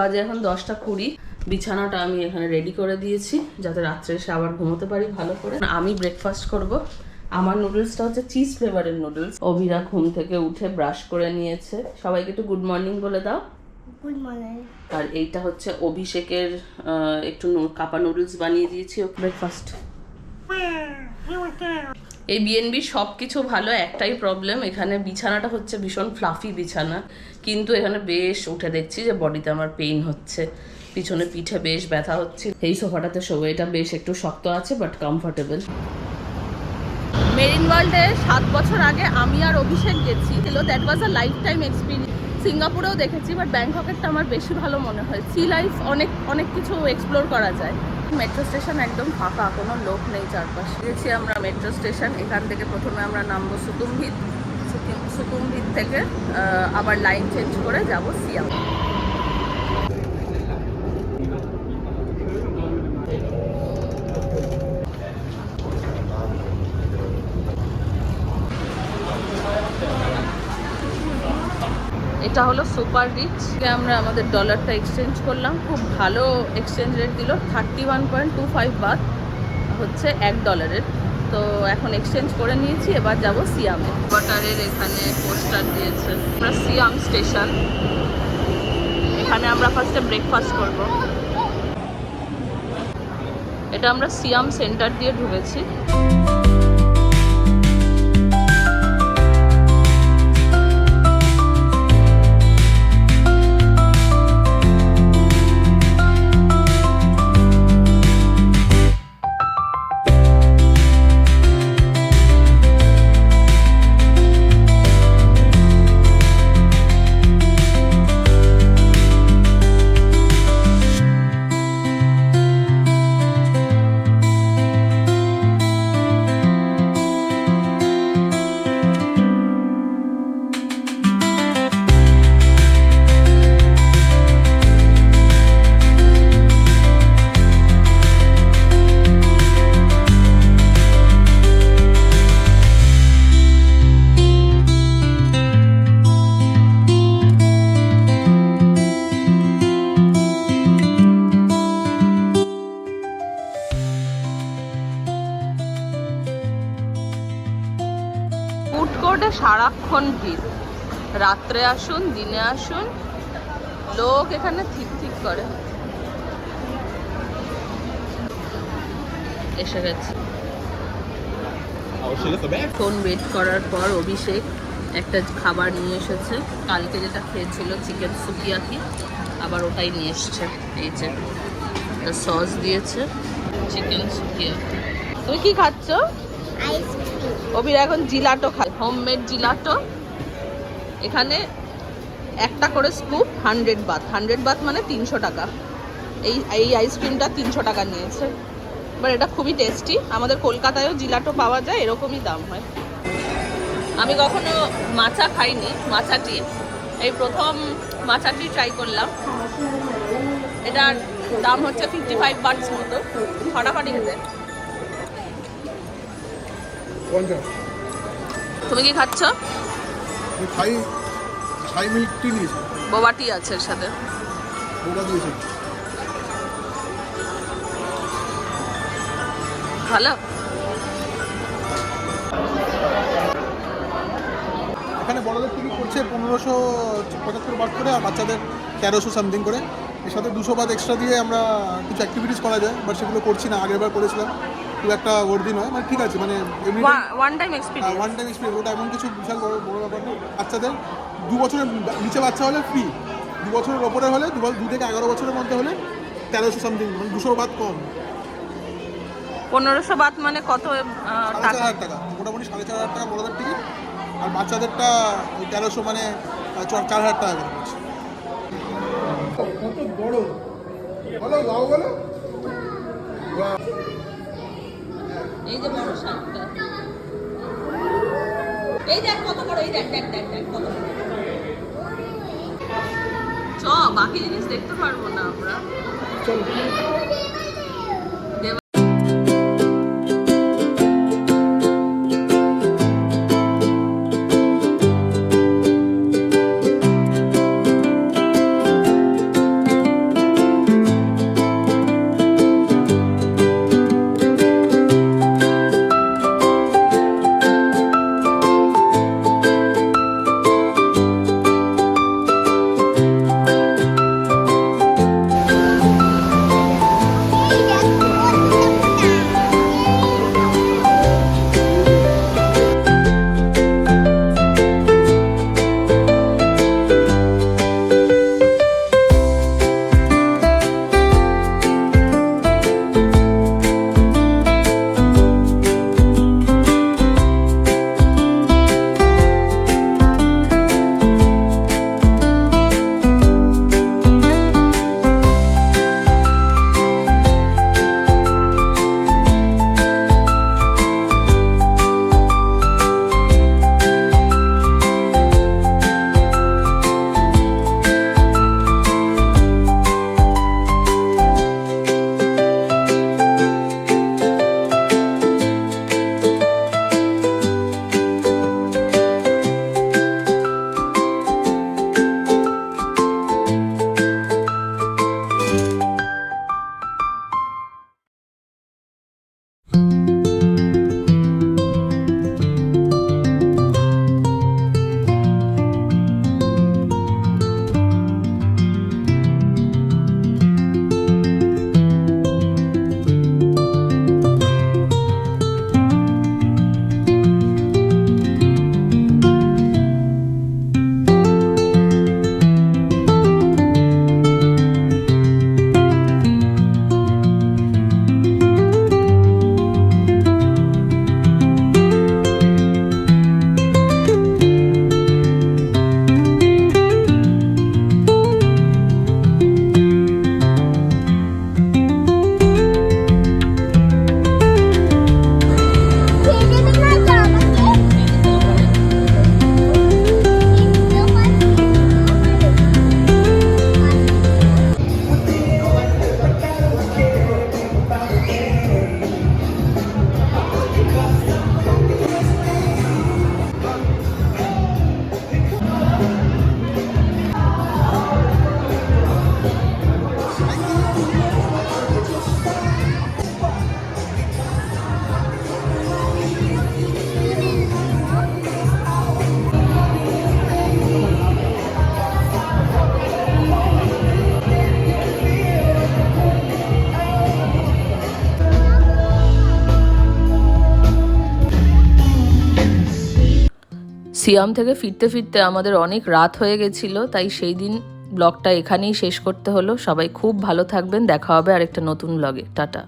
আজ এখন 10টা 20। বিছানাটা আমি এখানে রেডি করে দিয়েছি যাতে রাত্রে এসে আবার ঘুমোতে পারি ভালো করে। আমি ব্রেকফাস্ট করব। আমার নুডলসটা হচ্ছে চিজ ফ্লেভারের নুডলস। অভিরা ঘুম থেকে উঠে ব্রাশ করে নিয়েছে। সবাইকে একটু গুড মর্নিং বলে দাও। Good morning. আর এইটা হচ্ছে অভিষেকের একটু কাপা নুডলস বানিয়ে দিয়েছি ব্রেকফাস্ট। এই বিএনবি সব কিছু ভালো, একটাই প্রবলেম এখানে বিছানাটা হচ্ছে ভীষণ ফ্লাফি বিছানা, কিন্তু এখানে বেশ উঠে দেখছি যে বডিতে আমার পেইন হচ্ছে, পিছনে পিঠে বেশ ব্যথা হচ্ছে। এই সোফাটাতে শোবো, এটা বেশ একটু শক্ত আছে বাট কমফোর্টেবল। মেরিন ওয়ার্ল্ডে 7 বছর আগে আমি আর অভিষেক গেছি, that was a life time experience. সিঙ্গাপুরেও দেখেছি বাট ব্যাংককেরটা আমার বেশি ভালো মনে হয়। সি লাইফ অনেক কিছু এক্সপ্লোর করা যায়। মেট্রো স্টেশন একদম ফাঁকা, কোনো লোক নেই চারপাশে। গেছি আমরা মেট্রো স্টেশন। এখান থেকে প্রথমে আমরা নামবো সুকুমভিত। সুকুমভিত থেকে আবার লাইন চেঞ্জ করে যাব সিয়াম। এটা হলো সুপার রিচ। আমরা আমাদের ডলারটা এক্সচেঞ্জ করলাম, খুব ভালো এক্সচেঞ্জ রেট দিল। 31.25 বাত হচ্ছে $1। তো এখন এক্সচেঞ্জ করে নিয়েছি, এবার যাব সিয়ামে। কোয়ার্টারের এখানে পোস্টার দিয়েছে। আমরা সিয়াম স্টেশন, এখানে আমরা ফার্স্টে ব্রেকফাস্ট করব। এটা আমরা সিয়াম সেন্টার দিয়ে ঢুকেছি। ফুড কোর্টে সারাক্ষণ ভিড়, রাত্রে আসুন দিনে আসুন, লোক এখানে ঠিক করে। এসে গেছে। ফোন ওয়েট করার পর অভিষেক একটা খাবার নিয়ে এসেছে। কালকে যেটা খেয়েছিল চিকেন সুকিয়াকি, আবার ওটাই নিয়ে এসছে। এই যে সস দিয়েছে, চিকেন সুকিয়াকি। তুমি কি খাচ্ছ? অবির এখন জিলাটো খায়, হোমমেড জিলাটো। এখানে একটা করে স্কুপ 100 বাত। 100 বাত মানে 300 টাকা। এই আইসক্রিমটা 300 টাকা নিয়েছে। বাট এটা খুবই টেস্টি। আমাদের কলকাতায়ও জিলাটো পাওয়া যায়, এরকমই দাম হয়। আমি কখনো মাচা খাইনি, মাচা টি এই প্রথম মাচা টি ট্রাই করলাম। এটার দাম হচ্ছে 55 বাটস মতো। ফাটাফাটি খেতে। তুমি কি খাচ্ছ? ছাই মিল্ক টি নিয়েছি। বোবা টি আছে এর সাথে। ওটা দিয়েছি। ভালো। এখানে বড়দের টিকিট করছে 1575 বাট করে, আর বাচ্চাদের 1300 সামথিং করে। এর সাথে 200 বাট এক্সট্রা দিয়ে আমরা কিছু অ্যাক্টিভিটিস করা যায়, বাট সেগুলো করছি না। আগের বার করেছিলাম, খুব একটা ওয়ার্দি নয়, মানে ঠিক আছে, মানে এমনি ওয়ান টাইম এক্সপিরিয়েন্স। ওটা এমন কিছু বিশাল বড় ব্যাপার না। বাচ্চাদের 2 বছরের নিচে বাচ্চা হলে ফ্রি, 2 বছরের ওপরে হলে 2 থেকে 11 বছরের মধ্যে হলে 1300 সামথিং, মানে 200 বাত কম। 1500 বাত মানে কত টাকা? 4,500 টাকা, মোটামুটি 4,500 টাকা বড়দের টিকিট। আর বাচ্চাদেরটা ওই 1300, মানে 4,000 টাকা করে পড়ছে। কত বড়! বলো গাও বলো। এই যে বড় শার্টটা, এই দেখ কত বড়, এই দেখ কত বড়। চ বাকি জিনিস দেখতে পারবো না আমরা। চলো। সিয়াম থেকে ফিরতে ফিরতে আমাদের অনেক রাত হয়ে গেছিল, তাই সেই দিন ব্লগটা এখানেই শেষ করতে হলো। সবাই খুব ভালো থাকবেন, দেখা হবে আরেকটা নতুন ব্লগে। টাটা।